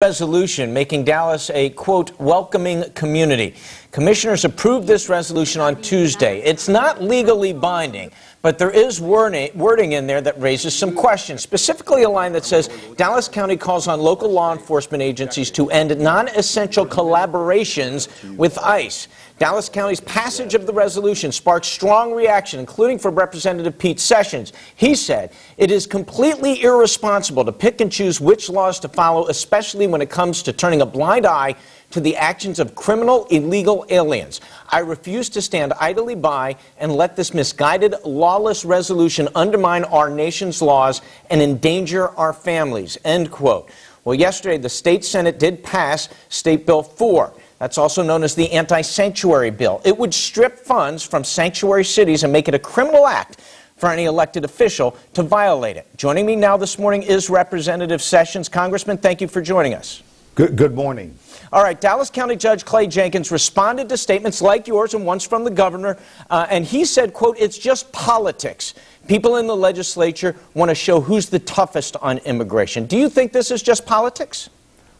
Resolution making Dallas a, quote, welcoming community. Commissioners approved this resolution on Tuesday. It's not legally binding, but there is wording in there that raises some questions, specifically a line that says, Dallas County calls on local law enforcement agencies to end non-essential collaborations with ICE. Dallas County's passage of the resolution sparked strong reaction, including from Representative Pete Sessions. He said, it is completely irresponsible to pick and choose which laws to follow, especially when it comes to turning a blind eye to the actions of criminal, illegal aliens. I refuse to stand idly by and let this misguided, lawless resolution undermine our nation's laws and endanger our families, end quote. Well, yesterday, the state Senate did pass State Bill 4. That's also known as the anti-sanctuary bill. It would strip funds from sanctuary cities and make it a criminal act for any elected official to violate it. Joining me now this morning is Representative Sessions. Congressman, thank you for joining us. Good morning. All right, Dallas County Judge Clay Jenkins responded to statements like yours and once from the governor, and he said, quote, it's just politics. People in the legislature want to show who's the toughest on immigration. Do you think this is just politics?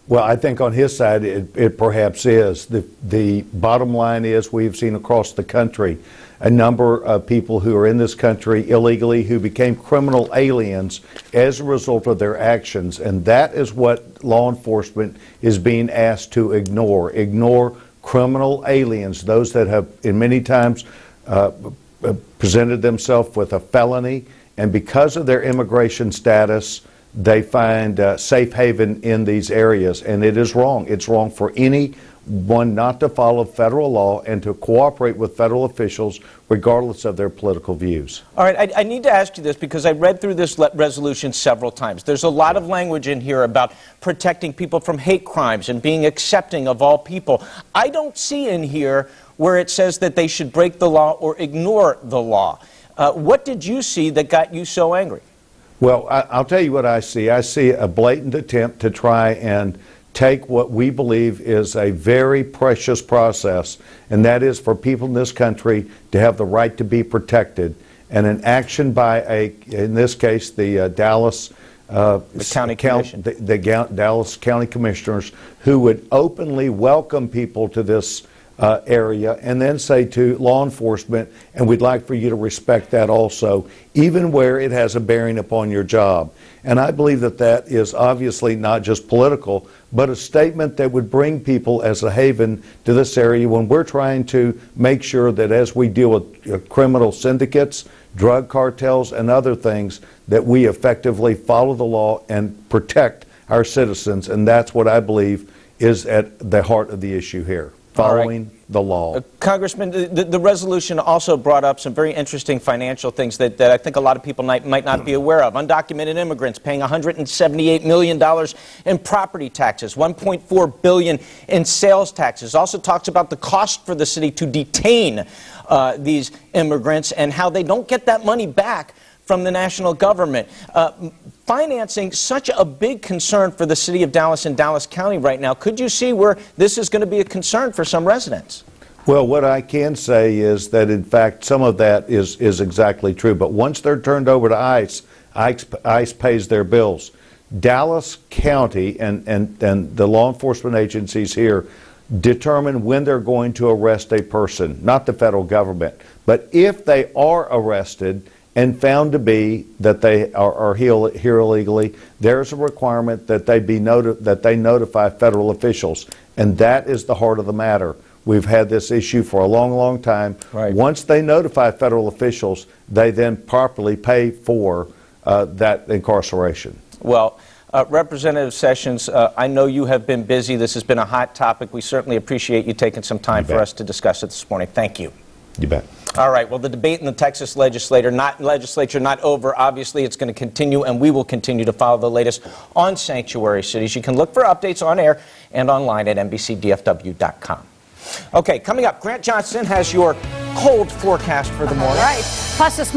Well, I think on his side it perhaps is. The bottom line is we've seen across the country a number of people who are in this country illegally who became criminal aliens as a result of their actions, and that is what law enforcement is being asked to ignore. Ignore criminal aliens, those that have in many times presented themselves with a felony, and because of their immigration status they find safe haven in these areas, and it is wrong. It's wrong for anyone not to follow federal law and to cooperate with federal officials regardless of their political views. All right, I need to ask you this because I read through this resolution several times. There's a lot of language in here about protecting people from hate crimes and being accepting of all people. I don't see in here where it says that they should break the law or ignore the law. What did you see that got you so angry? Well, I'll tell you what I see. I see a blatant attempt to try and take what we believe is a very precious process, and that is for people in this country to have the right to be protected. And an action by in this case, the Dallas County Commission, the Dallas County Commissioners, who would openly welcome people to this area and then say to law enforcement, and we'd like for you to respect that also, even where it has a bearing upon your job. And I believe that that is obviously not just political, but a statement that would bring people as a haven to this area when we're trying to make sure that as we deal with criminal syndicates, drug cartels, and other things, that we effectively follow the law and protect our citizens. And that's what I believe is at the heart of the issue here. Following the law. Congressman, the resolution also brought up some very interesting financial things that I think a lot of people might not be aware of. Undocumented immigrants paying $178 million in property taxes, $1.4 billion in sales taxes. Also talks about the cost for the city to detain these immigrants and how they don't get that money back from the national government. Financing such a big concern for the city of Dallas and Dallas County right now. Could you see where this is going to be a concern for some residents? Well, what I can say is that, in fact, some of that is exactly true. But once they're turned over to ICE, ICE pays their bills. Dallas County and the law enforcement agencies here determine when they're going to arrest a person, not the federal government. But if they are arrested and found to be that they are here illegally, there's a requirement that they notify federal officials, and that is the heart of the matter. We've had this issue for a long, long time. Right. Once they notify federal officials, they then properly pay for that incarceration. Well, Representative Sessions, I know you have been busy. This has been a hot topic. We certainly appreciate you taking some time for us to discuss it this morning. Thank you. You bet. All right. Well, the debate in the Texas legislature not over. Obviously, it's going to continue, and we will continue to follow the latest on sanctuary cities. You can look for updates on air and online at NBCDFW.com. Okay, coming up, Grant Johnson has your cold forecast for the morning. All right. Plus this